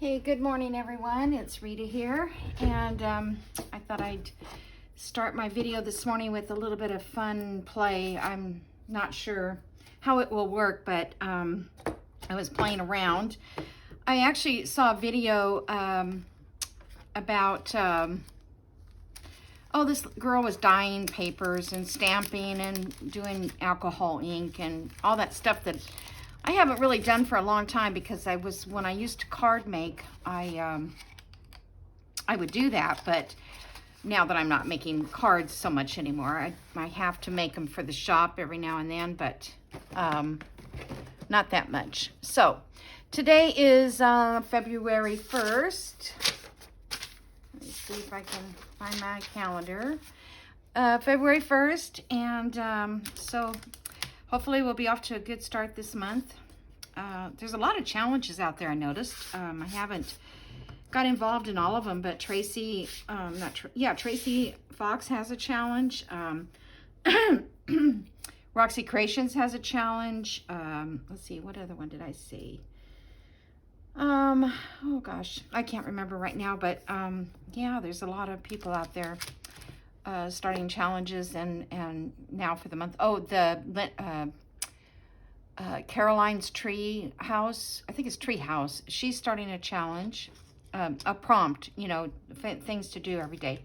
Hey, good morning everyone. It's Rita here, and I thought I'd start my video this morning with a little bit of fun play. I'm not sure how it will work, but I was playing around. I actually saw a video about this girl was dyeing papers and stamping and doing alcohol ink and all that stuff that I haven't really done for a long time, because when I used to card make, I would do that, but now that I'm not making cards so much anymore, I have to make them for the shop every now and then, but not that much. So today is February 1st. Let me see if I can find my calendar. February 1st, and so hopefully we'll be off to a good start this month. There's a lot of challenges out there, I noticed. I haven't got involved in all of them, but Tracy Fox has a challenge. Roxy Creations has a challenge. Let's see, what other one did I see? Oh gosh, I can't remember right now, but yeah, there's a lot of people out there starting challenges, and now for the month. Oh, the Caroline's Tree House, I think it's Tree House. She's starting a challenge, a prompt, things to do every day.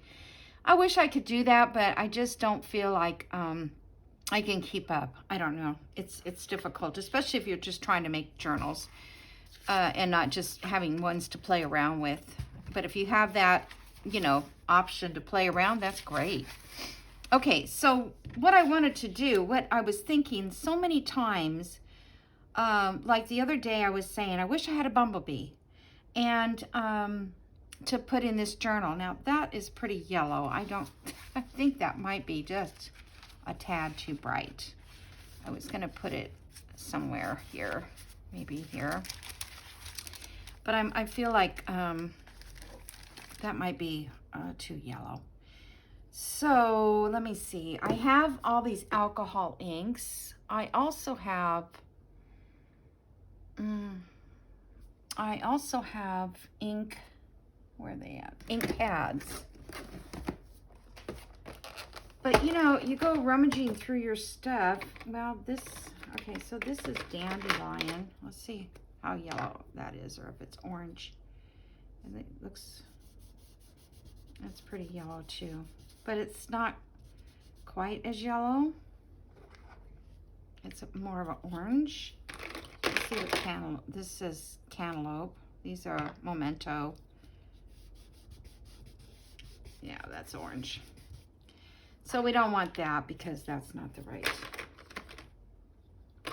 I wish I could do that, but I just don't feel like I can keep up. I don't know. It's difficult, especially if you're just trying to make journals and not just having ones to play around with. But if you have that, option to play around, that's great. Okay, so what I wanted to do, what I was thinking so many times, like the other day I was saying, I wish I had a bumblebee and to put in this journal. Now that is pretty yellow. I think that might be just a tad too bright. I was gonna put it somewhere here, maybe here. But I feel like that might be too yellow. So let me see. I have all these alcohol inks. I also have ink. Where are they at? Ink pads. But you go rummaging through your stuff. Well, okay, so this is dandelion. Let's see how yellow that is, or if it's orange. And it looks, that's pretty yellow too, but it's not quite as yellow. It's more of an orange. Let's see what this is cantaloupe. These are memento. Yeah, that's orange. So we don't want that because that's not the right. I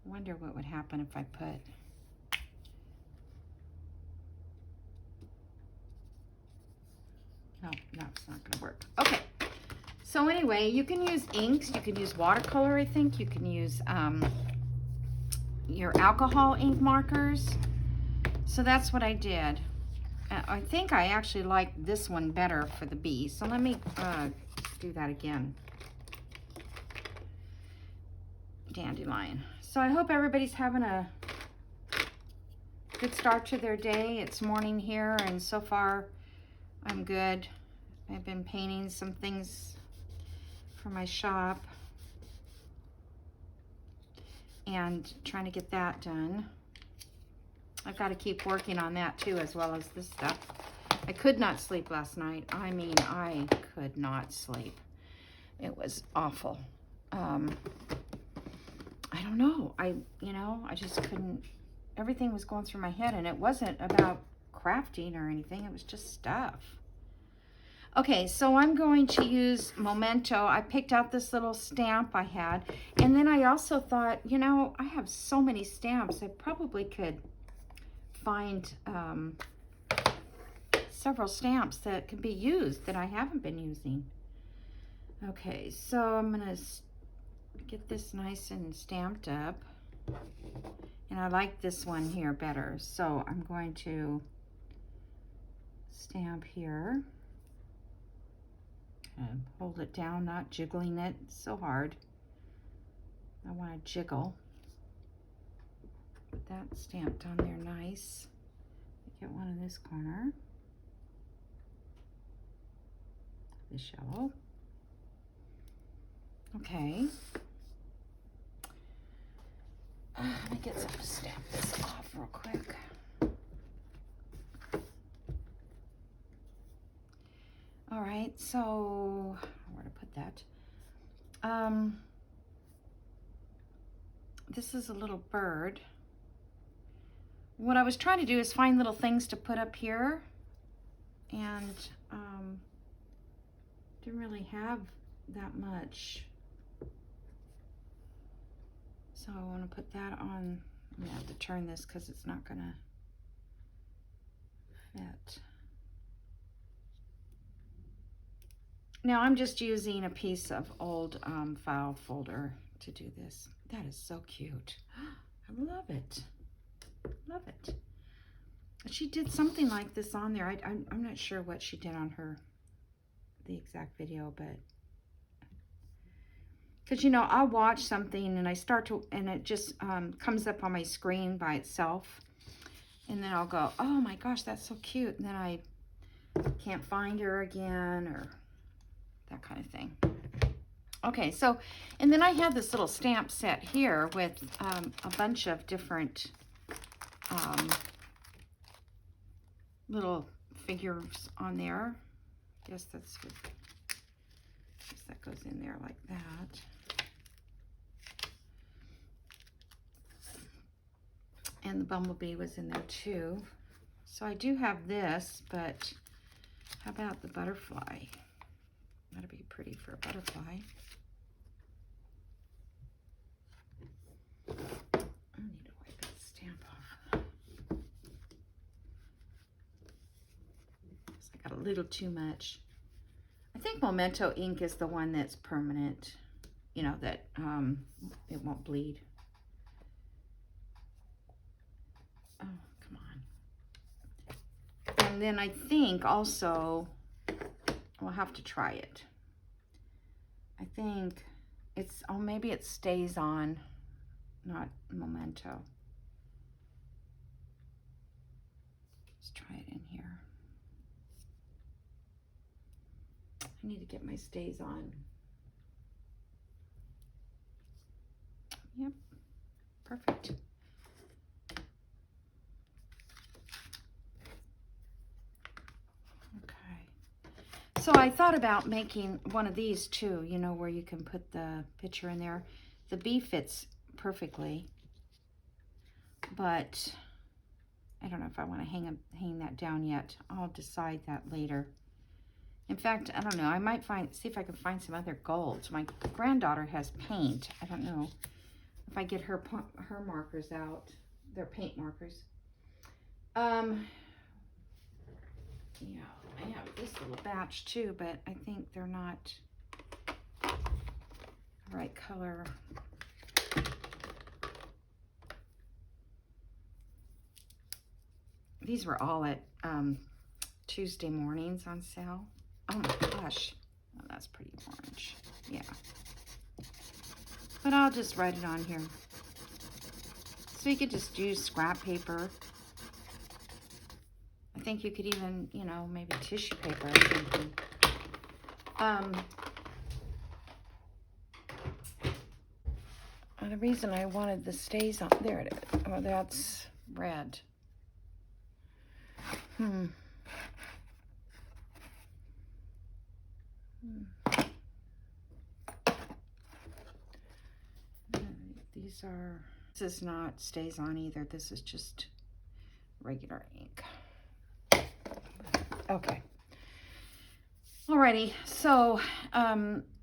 wonder what would happen if I put, no, that's not gonna work. Okay, so anyway, you can use inks, you can use watercolor, I think. You can use your alcohol ink markers. So that's what I did. I think I actually like this one better for the bee. So let me do that again. Dandelion. So I hope everybody's having a good start to their day. It's morning here, and so far I'm good. I've been painting some things for my shop and trying to get that done. I've got to keep working on that too, as well as this stuff. I could not sleep last night. I mean, I could not sleep. It was awful. I don't know. I just couldn't. Everything was going through my head, and it wasn't about crafting or anything. It was just stuff. Okay, so I'm going to use memento. I picked out this little stamp I had, and then I also thought, I have so many stamps. I probably could find several stamps that can be used that I haven't been using. Okay, so I'm gonna get this nice and stamped up, and I like this one here better, so I'm going to stamp here and hold it down, not jiggling it. It's so hard. I want to jiggle. Put that stamped on there nice. get one in this corner. This yellow. Okay. Let me get some, stamp this off real quick. All right, so where to put that? This is a little bird. What I was trying to do is find little things to put up here, and didn't really have that much. So I want to put that on. I'm gonna have to turn this because it's not gonna fit. Now I'm just using a piece of old file folder to do this. That is so cute. I love it. Love it. She did something like this on there. I'm not sure what she did on the exact video, but because, you know, I'll watch something and I start to, and it just comes up on my screen by itself. And then I'll go, oh my gosh, that's so cute. And then I can't find her again, or that kind of thing. Okay, so, and then I have this little stamp set here with a bunch of different little figures on there. I guess that goes in there like that. And the bumblebee was in there too. So I do have this, but how about the butterfly? That'd be pretty for a butterfly. I need to wipe that stamp off. I got a little too much. I think Memento ink is the one that's permanent, you know, that it won't bleed. Oh, come on. And then I think also, we'll have to try it. I think it's, oh, maybe it stays on, not Memento. Let's try it in here. I need to get my stays on. Yep, perfect. So I thought about making one of these too, you know, where you can put the picture in there. The bee fits perfectly, but I don't know if I want to hang that down yet. I'll decide that later. In fact, I don't know. I might see if I can find some other golds. My granddaughter has paint. I don't know if I get her markers out. They're paint markers. Yeah, I have this little batch too, but I think they're not the right color. These were all at Tuesday mornings on sale. Oh my gosh. Oh, that's pretty orange. Yeah. But I'll just write it on here. So you could just use scrap paper. I think you could even, you know, maybe tissue paper or something. The reason I wanted the stays on, there it is. Oh, that's red. This is not stays on either. This is just regular ink. Okay. Alrighty, so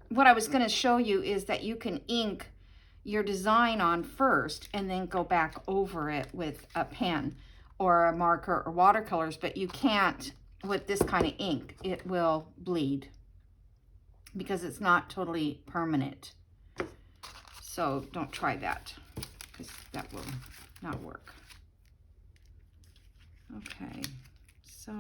what I was going to show you is that you can ink your design on first and then go back over it with a pen or a marker or watercolors, but you can't with this kind of ink. It will bleed because it's not totally permanent. So don't try that because that will not work. Okay, so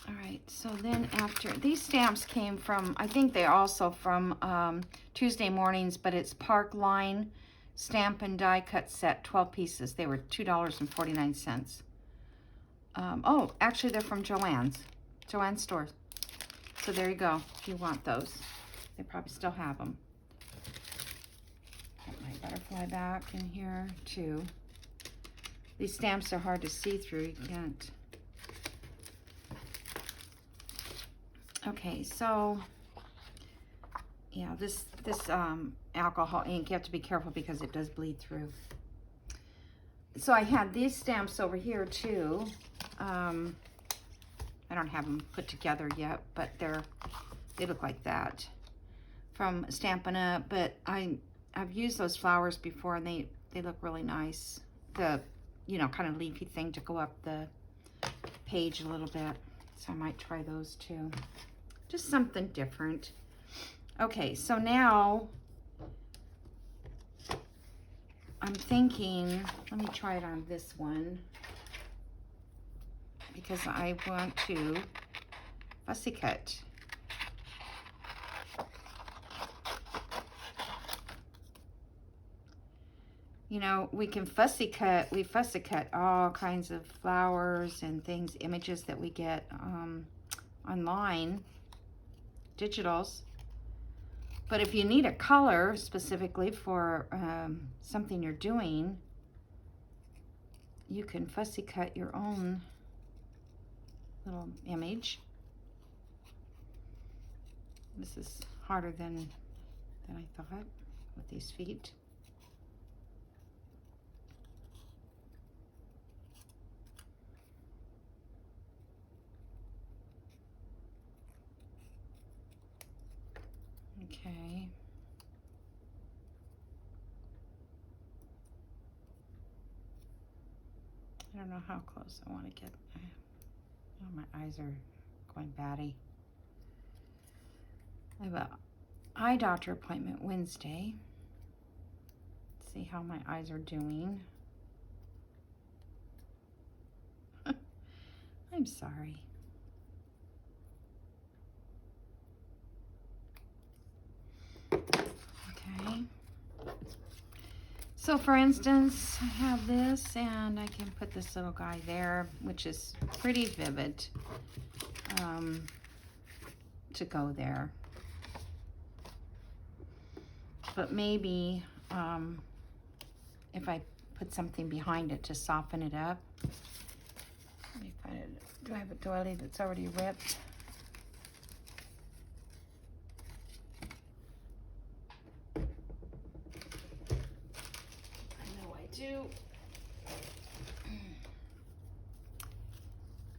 all right, right, so then after, these stamps came from, I think they're also from Tuesday Mornings, but it's Park Line Stamp and Die Cut Set, 12 pieces. They were $2.49. Oh, actually they're from Joann's store. So there you go, if you want those. They probably still have them. Got my butterfly back in here too. These stamps are hard to see through, you can't. Okay, so yeah, this alcohol ink, you have to be careful because it does bleed through. So I had these stamps over here too. I don't have them put together yet, but they look like that from Stampin' Up. But I've used those flowers before, and they look really nice. The, you know, kind of leafy thing to go up the page a little bit. So I might try those too. Just something different. Okay, so now I'm thinking, let me try it on this one, because I want to fussy cut. You know, we fussy cut all kinds of flowers and things, images that we get online, digitals. But if you need a color specifically for something you're doing, you can fussy cut your own little image. This is harder than I thought with these feet. Okay. I don't know how close I want to get. Oh, my eyes are going batty. I have an eye doctor appointment Wednesday. See how my eyes are doing. I'm sorry. Okay. So for instance, I have this, and I can put this little guy there, which is pretty vivid, to go there. But maybe if I put something behind it to soften it up. Let me find it. Do I have a doily that's already ripped? Do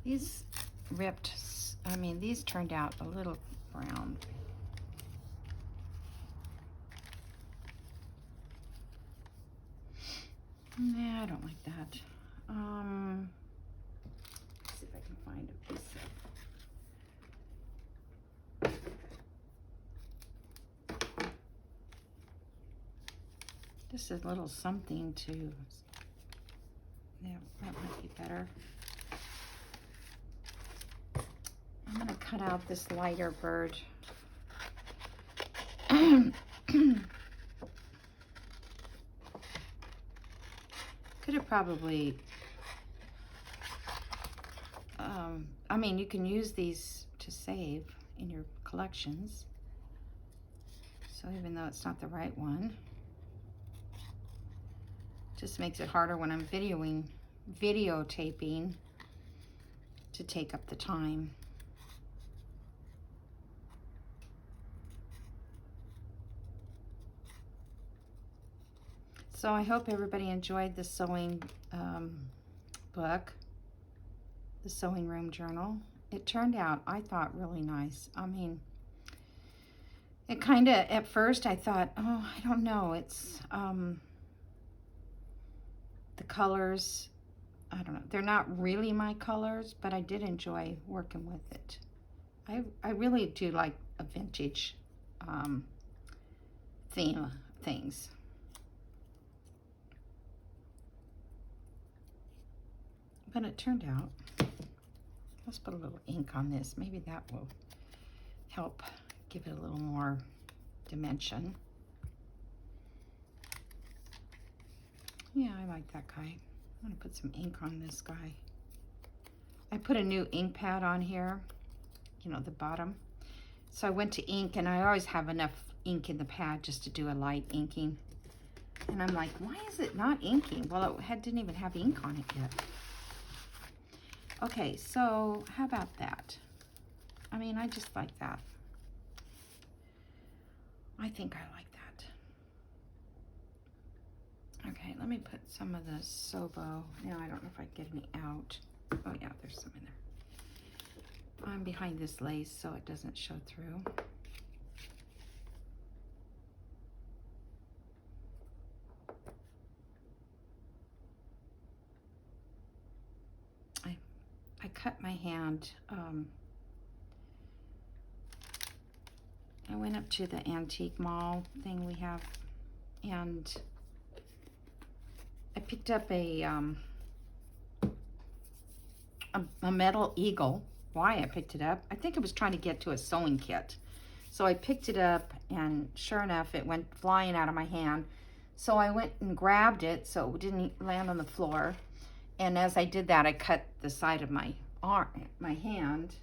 these ripped, I mean, these turned out a little brown. Nah, I don't like that. Let's see if I can find a piece of, just a little something to, yeah, that might be better. I'm gonna cut out this lighter bird. Could have probably, I mean, you can use these to save in your collections. So even though it's not the right one, just makes it harder when I'm videotaping to take up the time. So I hope everybody enjoyed the sewing book, the Sewing Room Journal. It turned out, I thought, really nice. I mean, it kind of, at first I thought, oh, I don't know, it's, the colors, I don't know, they're not really my colors, but I did enjoy working with it. I really do like a vintage theme things. But it turned out Let's put a little ink on this. Maybe that will help give it a little more dimension. Yeah, I like that guy. I'm gonna put some ink on this guy. I put a new ink pad on here, you know, the bottom. So I went to ink, and I always have enough ink in the pad just to do a light inking. And I'm like, why is it not inking? Well, it didn't even have ink on it yet. Okay, so how about that? I mean, I just like that. I think I like that. Okay, let me put some of the Sobo. Now, I don't know if I can get any out. Oh yeah, there's some in there. I'm behind this lace so it doesn't show through. I cut my hand. I went up to the antique mall thing we have, and I picked up a metal eagle. Why I picked it up? I think it was trying to get to a sewing kit. So I picked it up, and sure enough, it went flying out of my hand. So I went and grabbed it so it didn't land on the floor. And as I did that, I cut the side of my arm, my hand.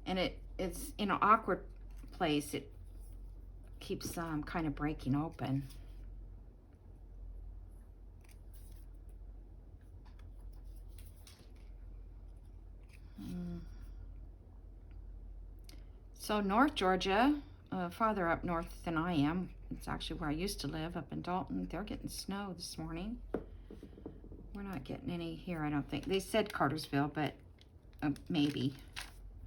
And it's in an awkward place. It keeps kind of breaking open. So North Georgia, farther up north than I am, it's actually where I used to live, up in Dalton. They're getting snow this morning. We're not getting any here, I don't think. They said Cartersville, but maybe.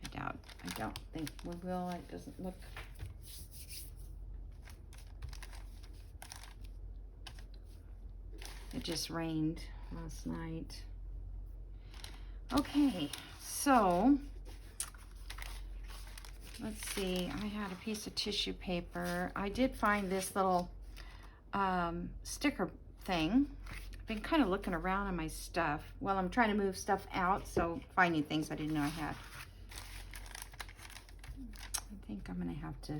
I doubt. I don't think we will. It doesn't look. It just rained last night. Okay, so let's see. I had a piece of tissue paper. I did find this little sticker thing. Been kind of looking around in my stuff while I'm trying to move stuff out, so finding things I didn't know I had. I think I'm gonna have to,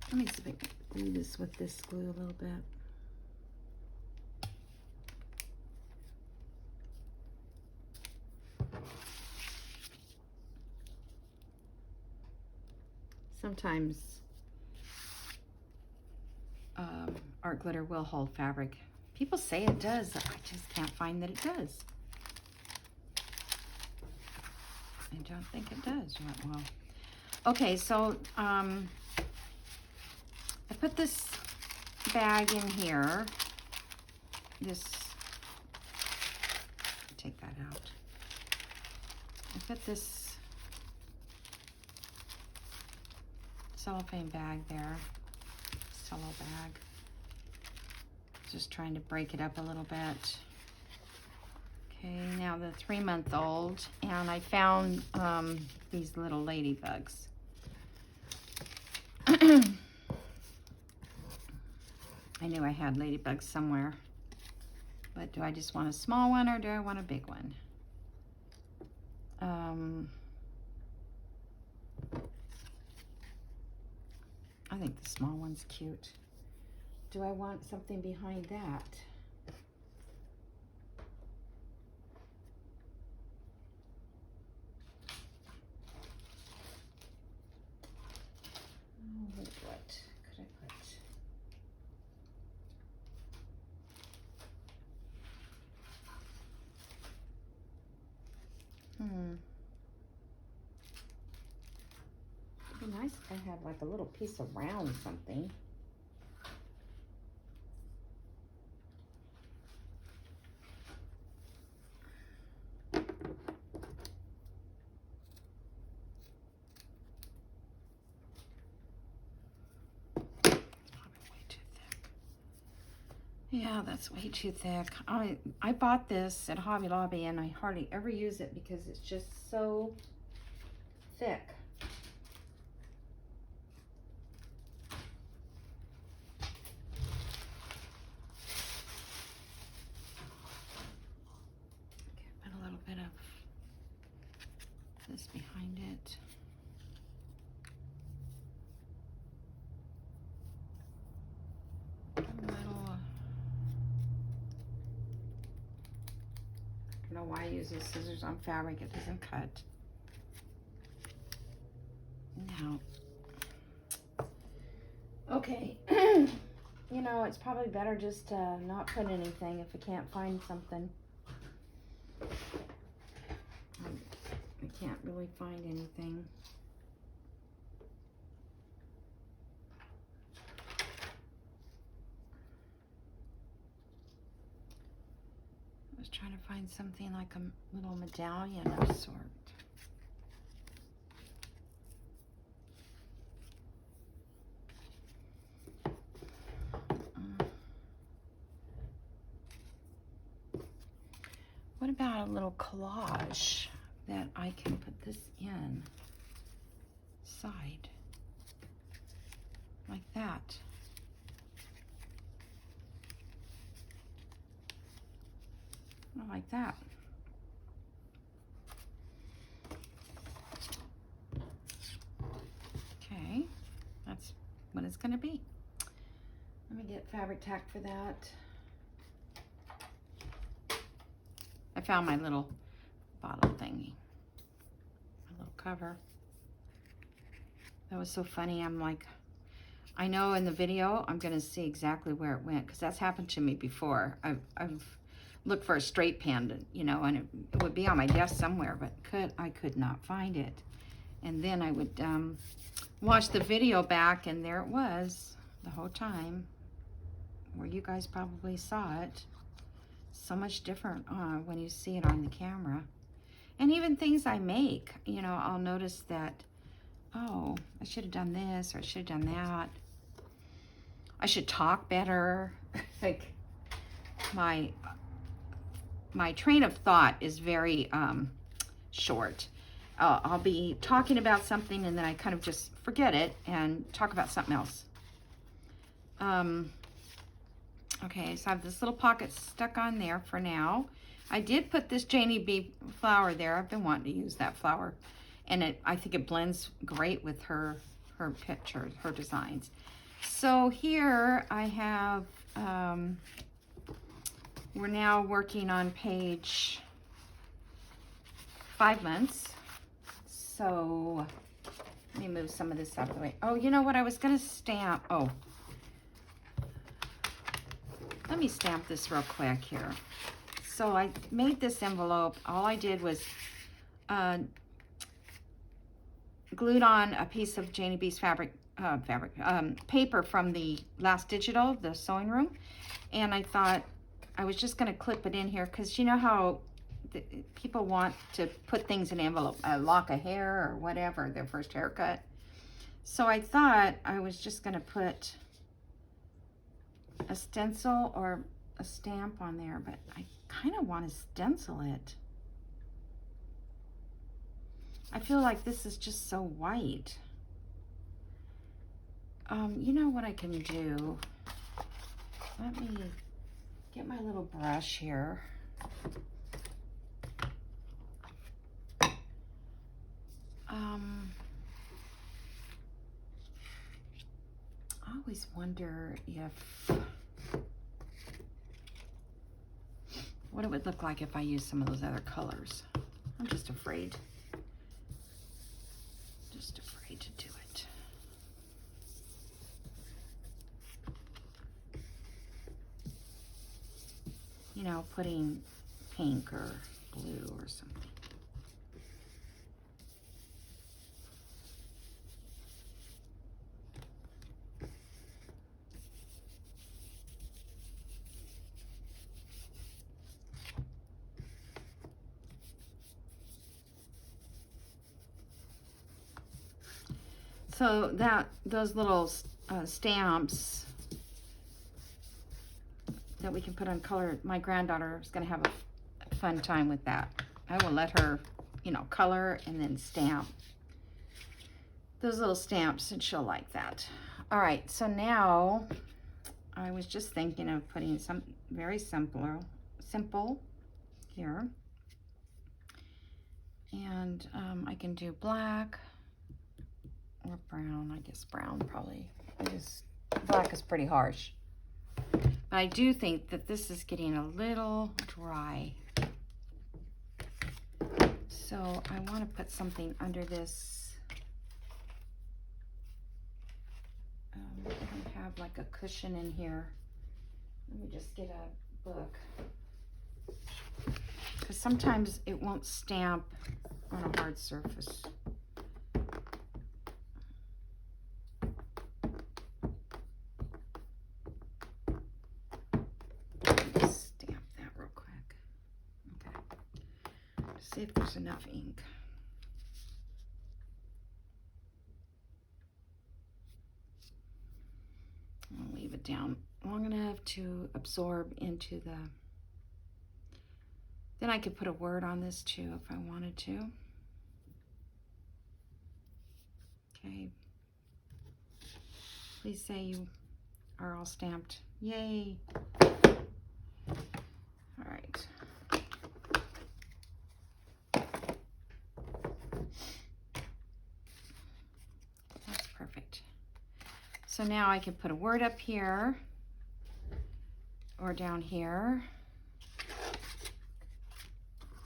let me see if I can glue this with this glue a little bit. Sometimes art glitter will hold fabric. People say it does. I just can't find that it does. I don't think it does yet. Well, okay, so I put this bag in here. Take that out. I put this cellophane bag there, cello bag. Just trying to break it up a little bit. Okay, now the 3-month-old, and I found these little ladybugs. I knew I had ladybugs somewhere, but do I just want a small one or do I want a big one? I think the small one's cute. Do I want something behind that? Oh, what could I put? It'd be nice if I had like a little piece of round something. Yeah, that's way too thick. I bought this at Hobby Lobby and I hardly ever use it because it's just so thick. Okay. it. I don't know why I use these scissors on fabric. It doesn't cut. Now, okay. You know, it's probably better just to not put anything if I can't find something. I can't really find anything. I was trying to find something like a little medallion of sort. What about a little collage that I can put this in side like that? Like that. Okay, that's what it's going to be. Let me get fabric tack for that. I found my little bottle thingy, my little cover. That was so funny. I'm like, I know in the video I'm going to see exactly where it went, because that's happened to me before. I've looked for a straight pen, you know, and it would be on my desk somewhere, but I could not find it. And then I would watch the video back, and there it was the whole time, where you guys probably saw it. So much different when you see it on the camera. And even things I make, you know, I'll notice that, oh, I should have done this, or I should have done that. I should talk better. Like, my train of thought is very short. I'll be talking about something, and then I kind of just forget it and talk about something else. Okay, so I have this little pocket stuck on there for now. I did put this janeyB flower there. I've been wanting to use that flower, and I think it blends great with her pictures, her designs. So here I have, we're now working on page 5 months. So let me move some of this out of the way. Oh, you know what? I was going to stamp. Oh, let me stamp this real quick here. So I made this envelope. All I did was glued on a piece of janeyB's paper from the last digital, the sewing room. And I thought I was just going to clip it in here, because you know how people want to put things in envelope, a lock of hair or whatever, their first haircut. So I thought I was just going to put a stencil or a stamp on there, but I kind of want to stencil it. I feel like this is just so white. You know what I can do? Let me get my little brush here. I always wonder what it would look like if I used some of those other colors. I'm just afraid. Just afraid to do it. You know, putting pink or blue or something. So those little stamps that we can put on color, my granddaughter is going to have a fun time with that. I will let her, you know, color and then stamp those little stamps, and she'll like that. All right, so now I was just thinking of putting some very simple here. And I can do black or brown. I guess brown probably. Black is pretty harsh. But I do think that this is getting a little dry. So I want to put something under this. I don't have like a cushion in here. Let me just get a book. Because sometimes it won't stamp on a hard surface. Just stamp that real quick. Okay. See if there's enough ink. I'll leave it down long enough to absorb into the... Then I could put a word on this too if I wanted to. Okay. Please say you are all stamped. Yay. All right. That's perfect. So now I can put a word up here or down here.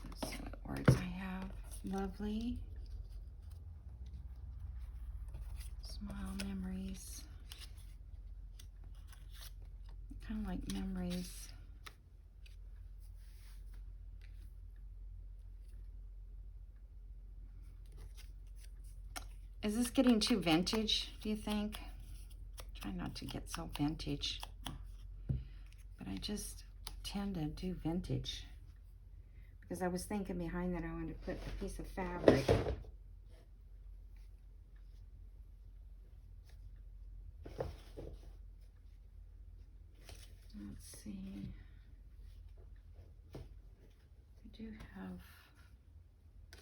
Let's see what words I have. Lovely. Smile, memories. Kind of like memories. Is this getting too vintage, do you think? Try not to get so vintage. But I just tend to do vintage. Because I was thinking behind that I wanted to put a piece of fabric. Let's see. I do have...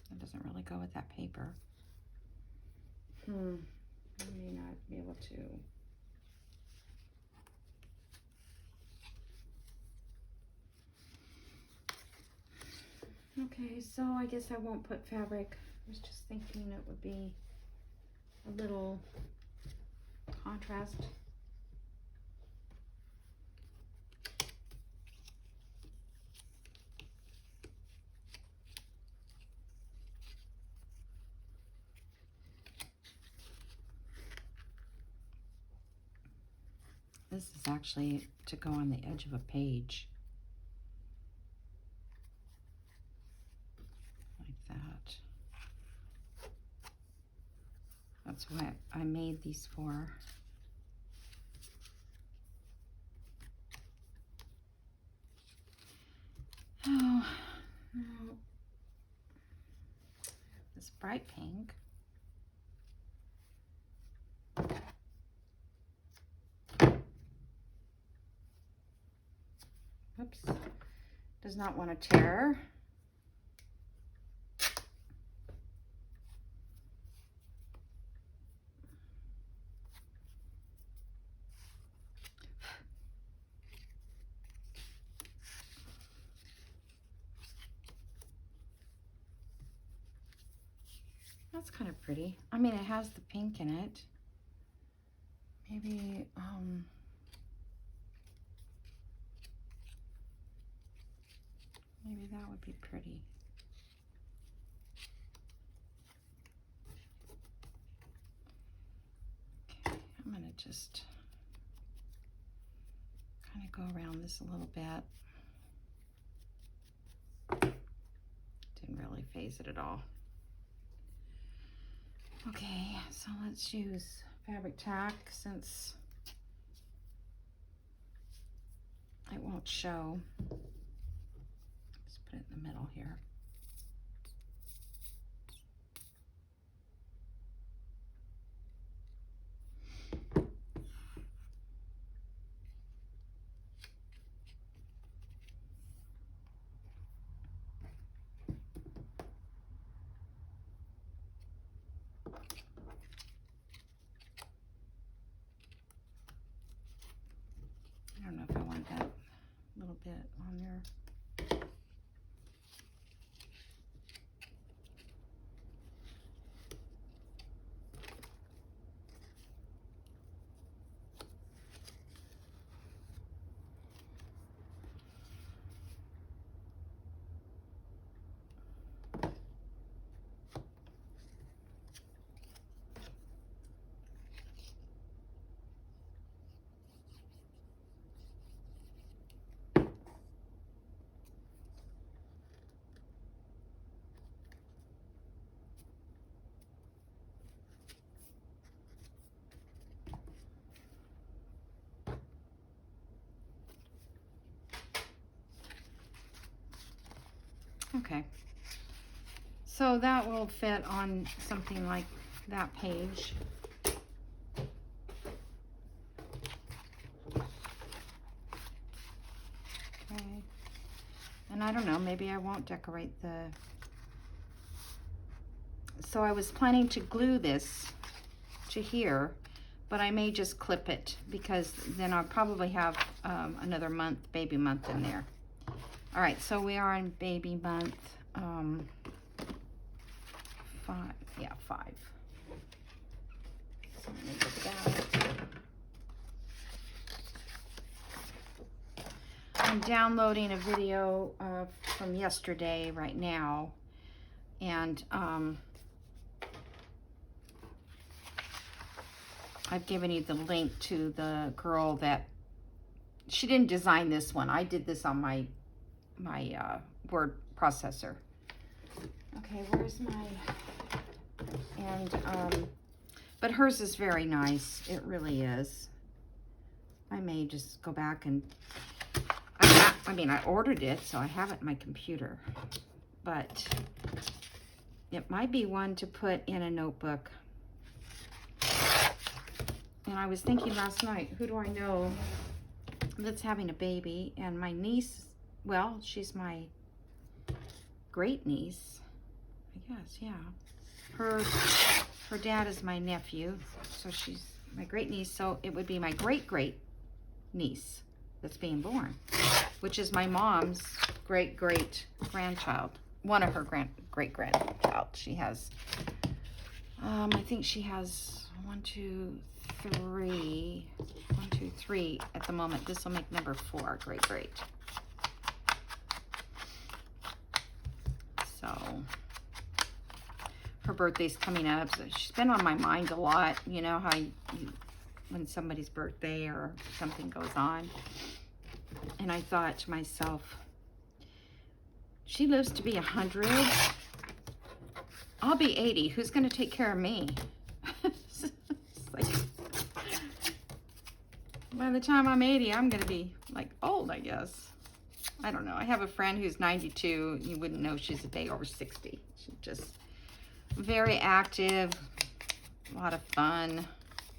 That doesn't really go with that paper. I may not be able to. Okay, so I guess I won't put fabric. I was just thinking it would be a little contrast. This is actually to go on the edge of a page. Like that. That's what I made these for. Oh, no. This bright pink. Oops, does not want to tear. That's kind of pretty. I mean, it has the pink in it. Maybe, maybe that would be pretty. Okay, I'm gonna just kind of go around this a little bit. Didn't really phase it at all. Okay, so let's use fabric tack since it won't show. Let's put it in the middle here. I don't know if I want that little bit on there. Okay. So that will fit on something like that page. Okay. And I don't know, maybe I won't decorate the... So I was planning to glue this to here, but I may just clip it because then I'll probably have another month, baby month in there. All right, so we are in baby month 5. Yeah, 5. So let me look at that. I'm downloading a video from yesterday right now, and I've given you the link to the girl that, she didn't design this one. I did this on my word processor. Okay, where's my, and but hers is very nice. It really is. I may just go back and, I mean, I ordered it, so I have it in my computer, but it might be one to put in a notebook. And I was thinking last night, who do I know that's having a baby? And my niece, well, she's my great niece, I guess, yeah. Her dad is my nephew, so she's my great niece, so it would be my great niece that's being born, which is my mom's great grandchild, one of her great grandchild. She has, I think she has 1, 2, 3 at the moment. This will make number 4, great. So her birthday's coming up, so she's been on my mind a lot. You know how when somebody's birthday or something goes on, and I thought to myself, she lives to be 100. I'll be 80. Who's going to take care of me? Like, by the time I'm 80, I'm going to be like old, I guess. I don't know. I have a friend who's 92. You wouldn't know she's a day over 60. She's just very active, a lot of fun.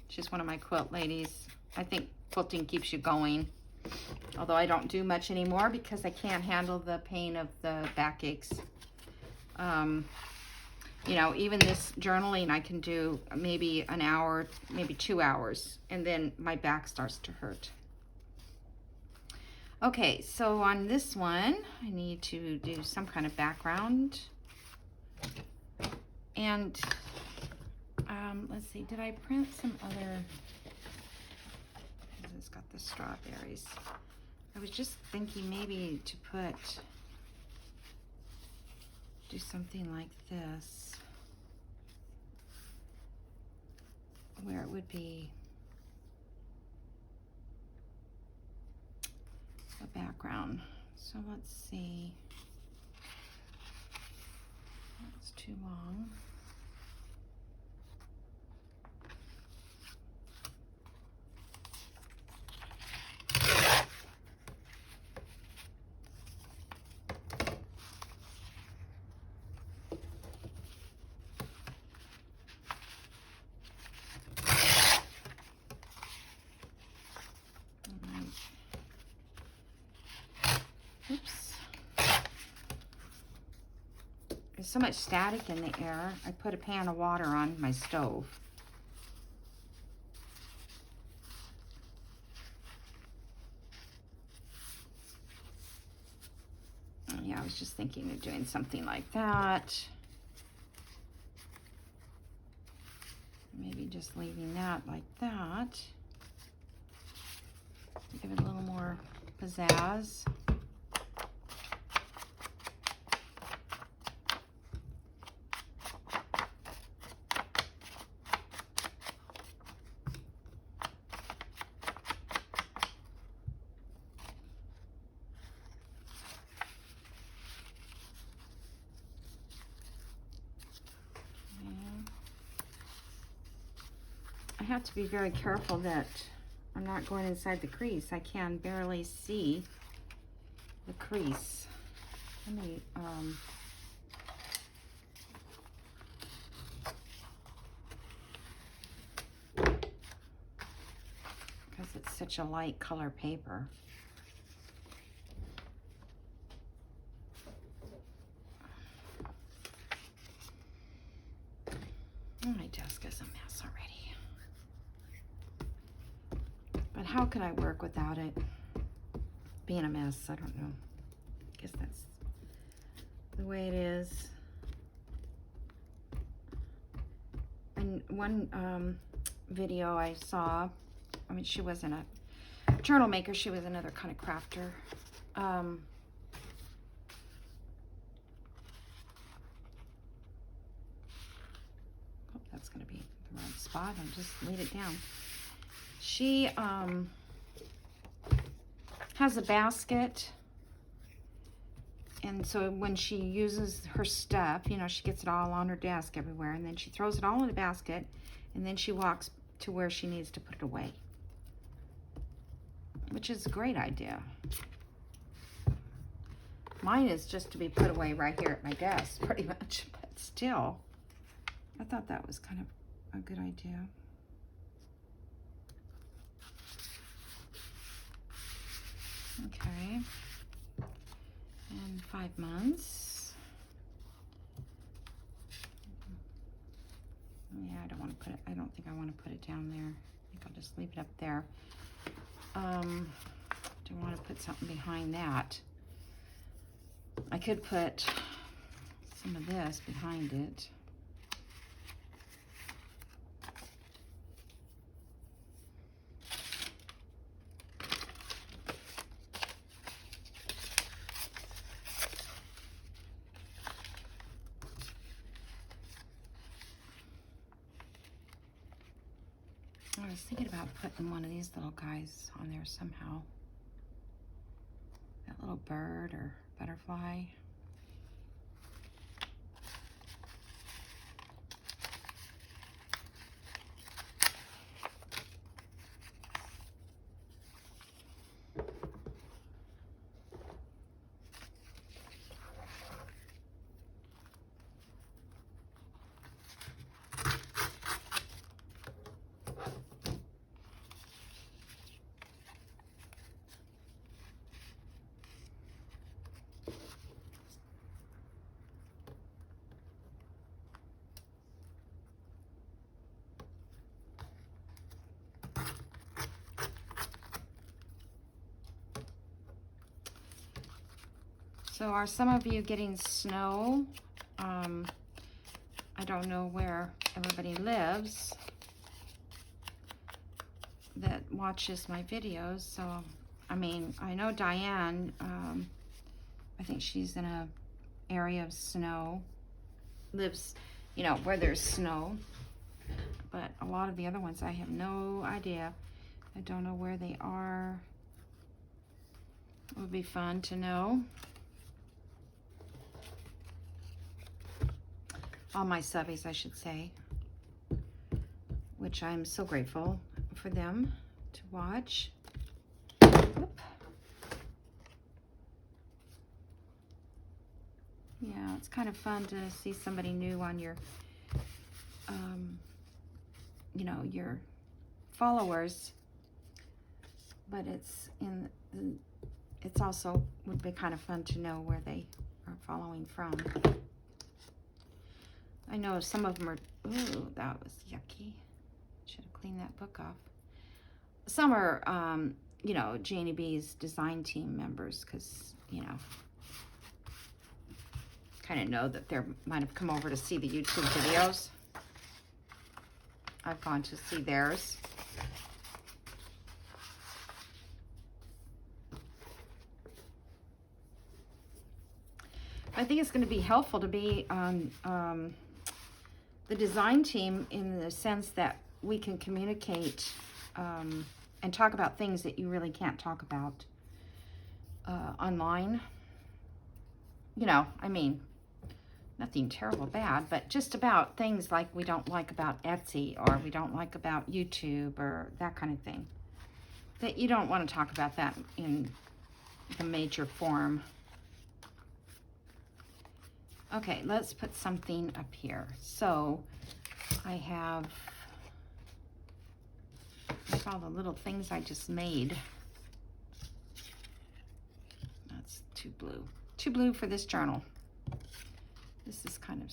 She's one of my quilt ladies. I think quilting keeps you going, although I don't do much anymore because I can't handle the pain of the backaches. You know, even this journaling I can do maybe an hour, maybe 2 hours, and then my back starts to hurt. Okay, so on this one, I need to do some kind of background. And let's see, did I print some other, it's got the strawberries. I was just thinking maybe to do something like this, where it would be a background. So let's see. That's too long. Oops. There's so much static in the air. I put a pan of water on my stove. Yeah, I was just thinking of doing something like that. Maybe just leaving that like that. Give it a little more pizzazz. I have to be very careful that I'm not going inside the crease. I can barely see the crease. let me, because it's such a light color paper. My desk is a mess already. But how could I work without it being a mess? I don't know. I guess that's the way it is. And one video I saw, I mean, she wasn't a journal maker, she was another kind of crafter. Oh, that's gonna be the right spot. I'll just laid it down. She has a basket, and so when she uses her stuff, you know, she gets it all on her desk everywhere, and then she throws it all in a basket, and then she walks to where she needs to put it away, which is a great idea. Mine is just to be put away right here at my desk, pretty much, but still, I thought that was kind of a good idea. Okay, and 5 months. Yeah, I don't want to put it, I don't think I want to put it down there. I think I'll just leave it up there. Do want to put something behind that. I could put some of this behind it. I was thinking about putting one of these little guys on there somehow. That little bird or butterfly. So are some of you getting snow? I don't know where everybody lives that watches my videos. So, I mean, I know Diane, I think she's in a area of snow, lives, you know, where there's snow. But a lot of the other ones, I have no idea. I don't know where they are. It would be fun to know. All my subbies, I should say, which I'm so grateful for them to watch. Oop. Yeah, it's kind of fun to see somebody new on your, you know, your followers, but it's also would be kind of fun to know where they are following from. I know some of them are, ooh, that was yucky. Should have cleaned that book off. Some are, you know, Janie B's design team members, because, you know, kind of know that they might have come over to see the YouTube videos. I've gone to see theirs. I think it's going to be helpful to be on the design team in the sense that we can communicate and talk about things that you really can't talk about online. You know, I mean, nothing terrible bad, but just about things like we don't like about Etsy, or we don't like about YouTube, or that kind of thing. That you don't want to talk about that in the major form. Okay, let's put something up here. So I have all the little things I just made. That's too blue. Too blue for this journal. This is kind of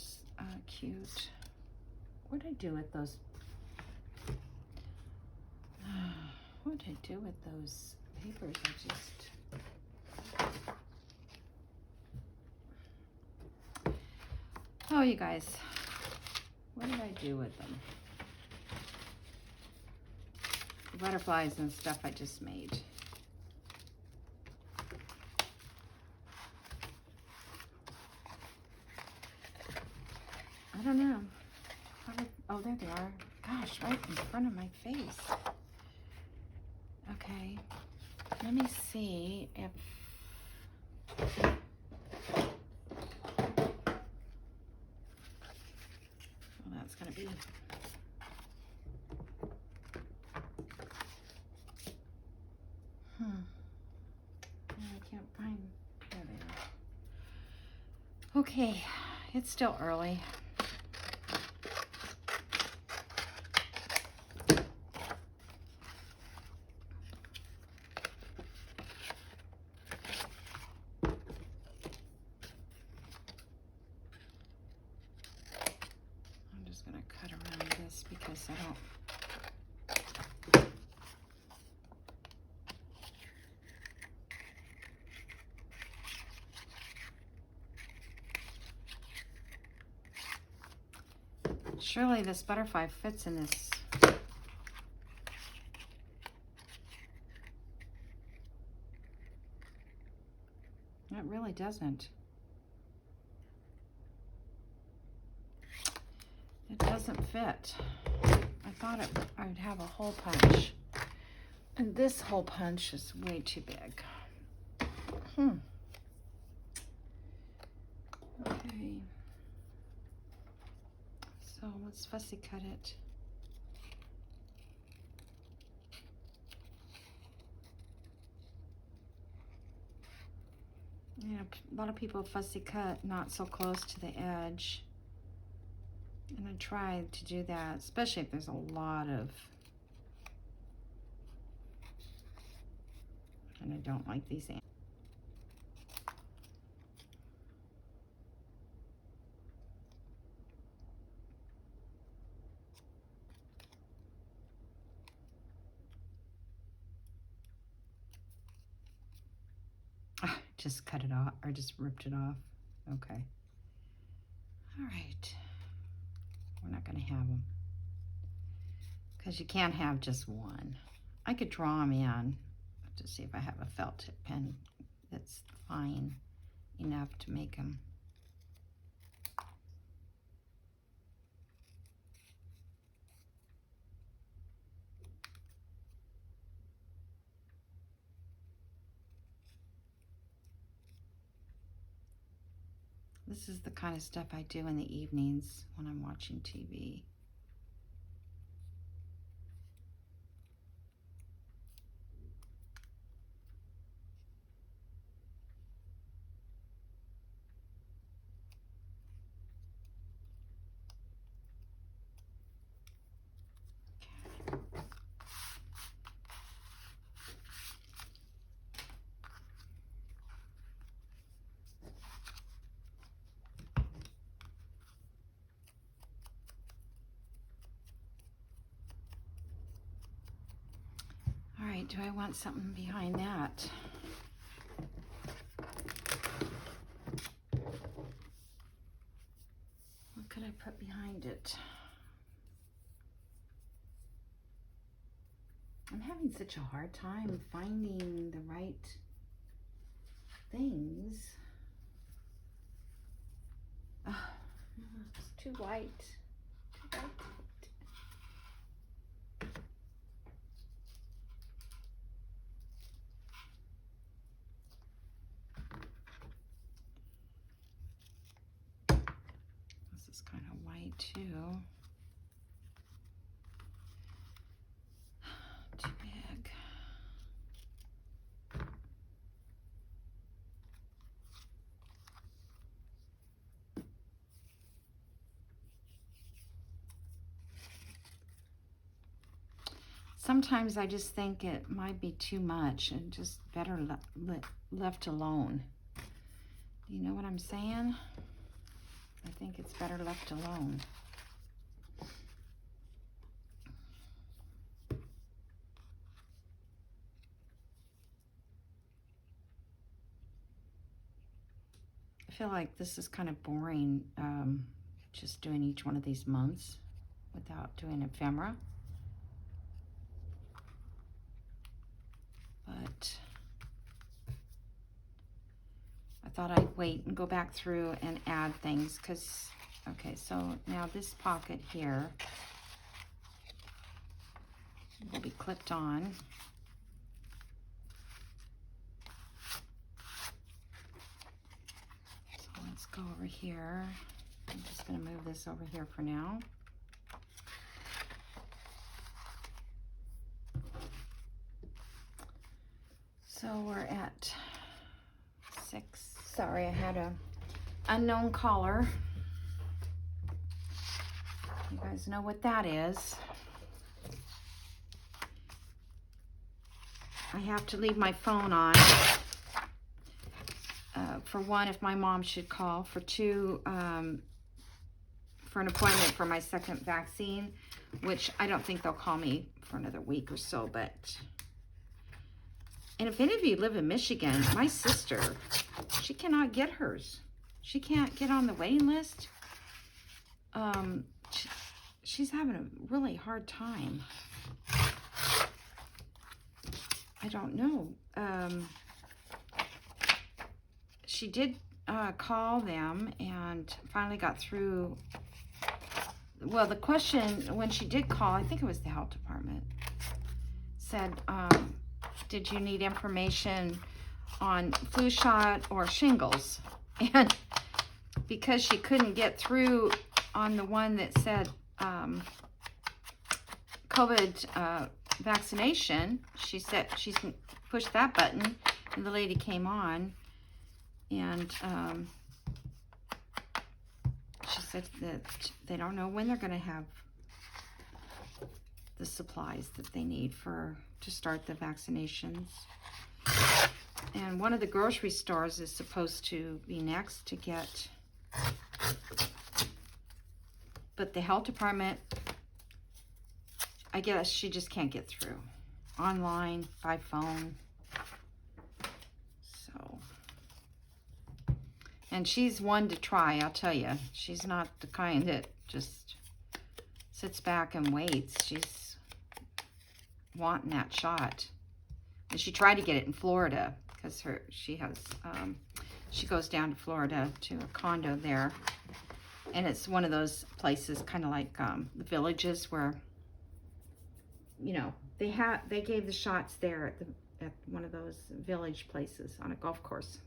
cute. What did I do with those? What did I do with those papers? Oh, you guys, what did I do with them? The butterflies and stuff I just made. I don't know. Oh, there they are. Gosh, right in front of my face. Okay, let me see if... Well, that's gonna be... I can't find... There they are. Okay, it's still early. Cut around this because I don't... Surely this butterfly fits in this. It really doesn't. It doesn't fit. I thought I would have a hole punch. And this hole punch is way too big. Okay. So let's fussy cut it. Yeah, a lot of people fussy cut not so close to the edge. And I try to do that, especially if there's a lot of... And I don't like these ants. Just cut it off, or just ripped it off. Okay. All right. We're not gonna have them. Because you can't have just one. I could draw them in to see if I have a felt tip pen that's fine enough to make them. This is the kind of stuff I do in the evenings when I'm watching TV. All right, do I want something behind that? What could I put behind it? I'm having such a hard time finding the right things. It's too white. Too white. This is kind of white too. Too big. sometimes I just think it might be too much and just better left alone. You know what I'm saying? I think it's better left alone. I feel like this is kind of boring, just doing each one of these months without doing ephemera. But I thought I'd wait and go back through and add things because, okay, so now this pocket here will be clipped on. So let's go over here. I'm just going to move this over here for now. So we're at 6. Sorry, I had a unknown caller. You guys know what that is. I have to leave my phone on. For one, if my mom should call. For two, for an appointment for my second vaccine, which I don't think they'll call me for another week or so, but... And if any of you live in Michigan, my sister, she cannot get hers. She can't get on the waiting list. She's having a really hard time. I don't know. She did call them and finally got through. Well, the question, when she did call, I think it was the health department, said, did you need information on flu shot or shingles? And because she couldn't get through on the one that said COVID vaccination, she said she pushed that button and the lady came on, and she said that they don't know when they're going to have the supplies that they need to start the vaccinations. And one of the grocery stores is supposed to be next to get, but the health department, I guess she just can't get through online, by phone. So, and she's one to try, I'll tell you. She's not the kind that just sits back and waits. She's wanting that shot. And she tried to get it in Florida because she goes down to Florida to a condo there, and it's one of those places kind of like the villages where, you know, they gave the shots there at one of those village places on a golf course,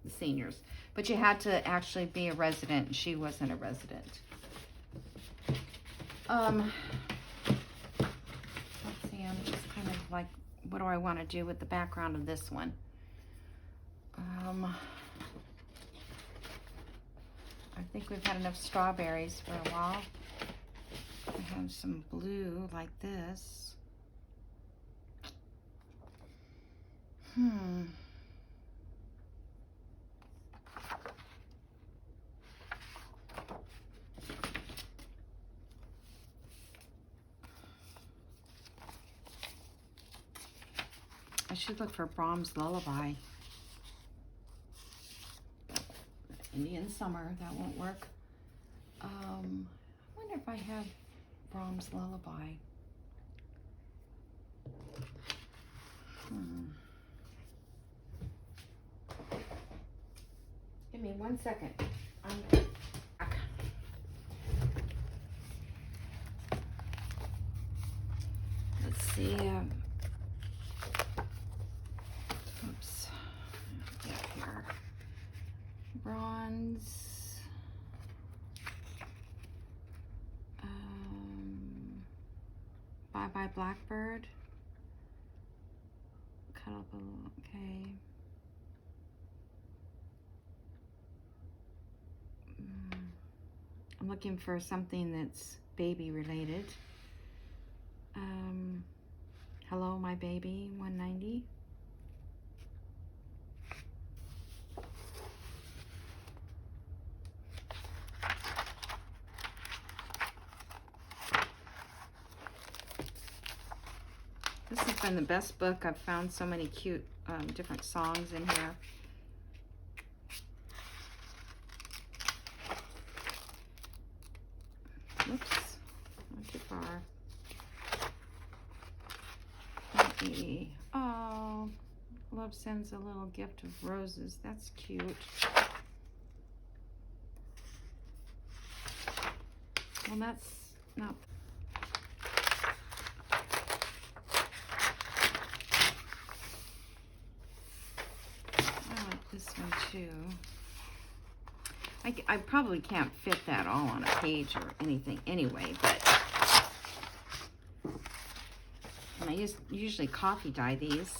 the seniors, but you had to actually be a resident, and she wasn't a resident. Let's see, I'm just kind of like, what do I want to do with the background of this one? I think we've had enough strawberries for a while. I have some blue like this. I should look for Brahms Lullaby. Indian Summer, that won't work. I wonder if I have Brahms Lullaby. Give me 1 second. I'm back. Let's see. Oops. Get here. Bronze. Bye Bye Blackbird. Cuddle, okay. I'm looking for something that's baby related. Hello, my baby, 190. This has been the best book. I've found so many cute different songs in here. Oops, not too far. Maybe. Oh, love sends a little gift of roses. That's cute. Well, that's not. I like this one too. I probably can't fit that all on a page or anything anyway, but I usually coffee dye these.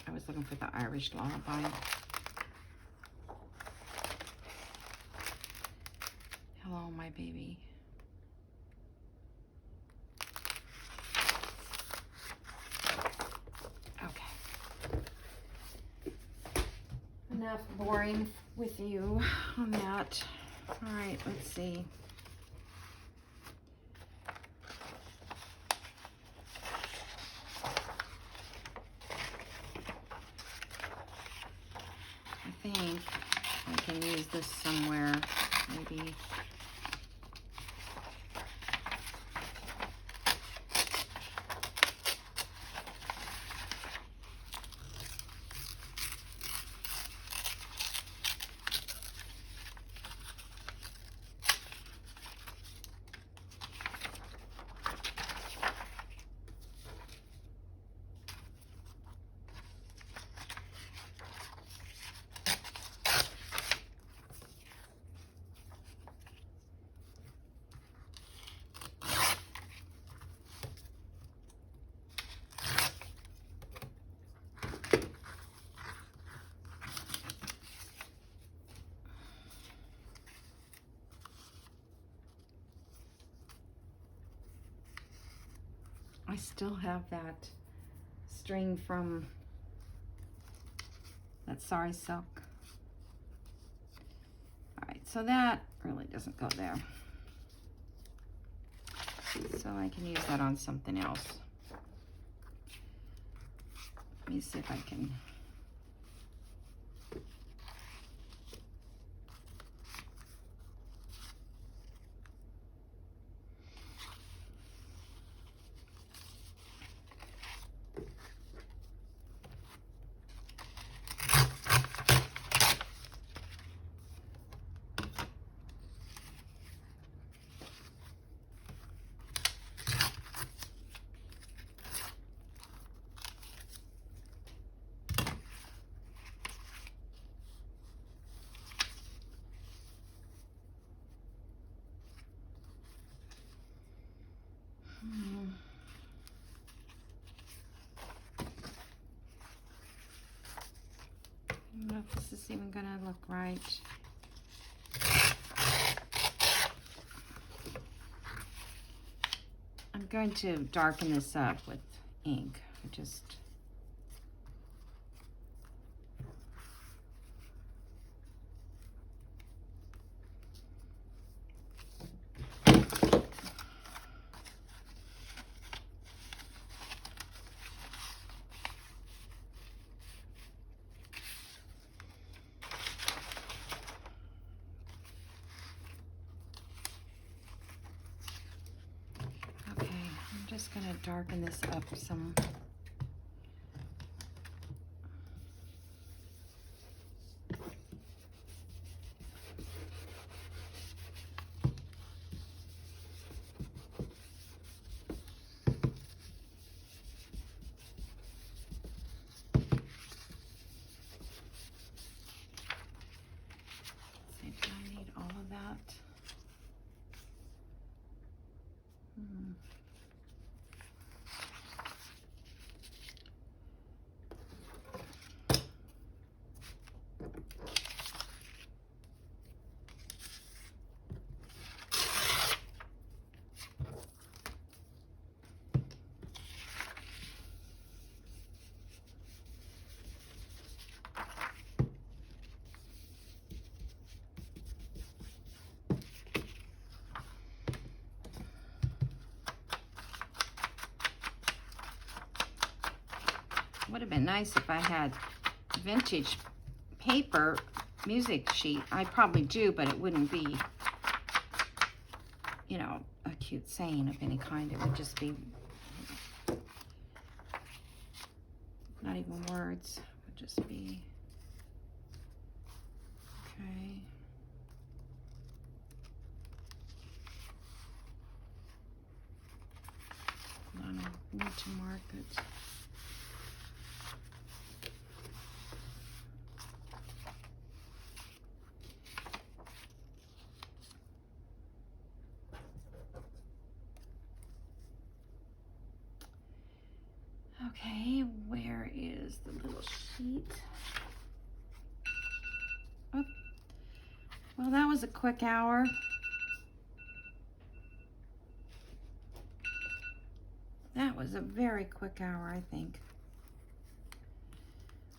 I was looking for the Irish Lullaby. Hello, my baby. Enough boring with you on that. All right, let's see. I think I can use this somewhere, maybe. I still have that string from that sari silk. All right, so that really doesn't go there. So I can use that on something else. Let me see if I can. I don't know if this is even gonna look right. I'm going to darken this up with ink. Just gonna darken this up some. See, do I need all of that? Would have been nice if I had vintage paper music sheet. I probably do, but it wouldn't be, you know, a cute saying of any kind. It would just be not even words. It would just be, okay. Hold on, I need to mark it. Okay, where is the little sheet? Oh, well, that was a quick hour. That was a very quick hour, I think.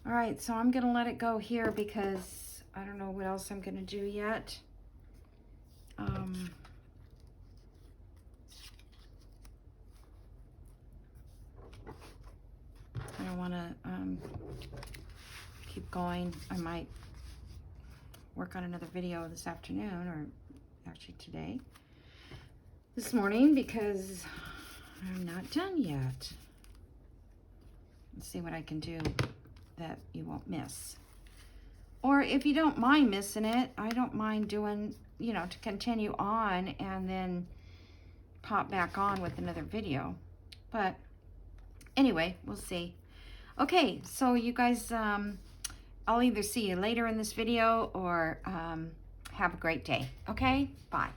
All right, so I'm gonna let it go here because I don't know what else I'm gonna do yet. I don't wanna keep going. I might work on another video this afternoon, or actually today, this morning, because I'm not done yet. Let's see what I can do that you won't miss. Or if you don't mind missing it, I don't mind doing, you know, to continue on and then pop back on with another video. But anyway, we'll see. Okay, so you guys, I'll either see you later in this video or have a great day. Okay, bye.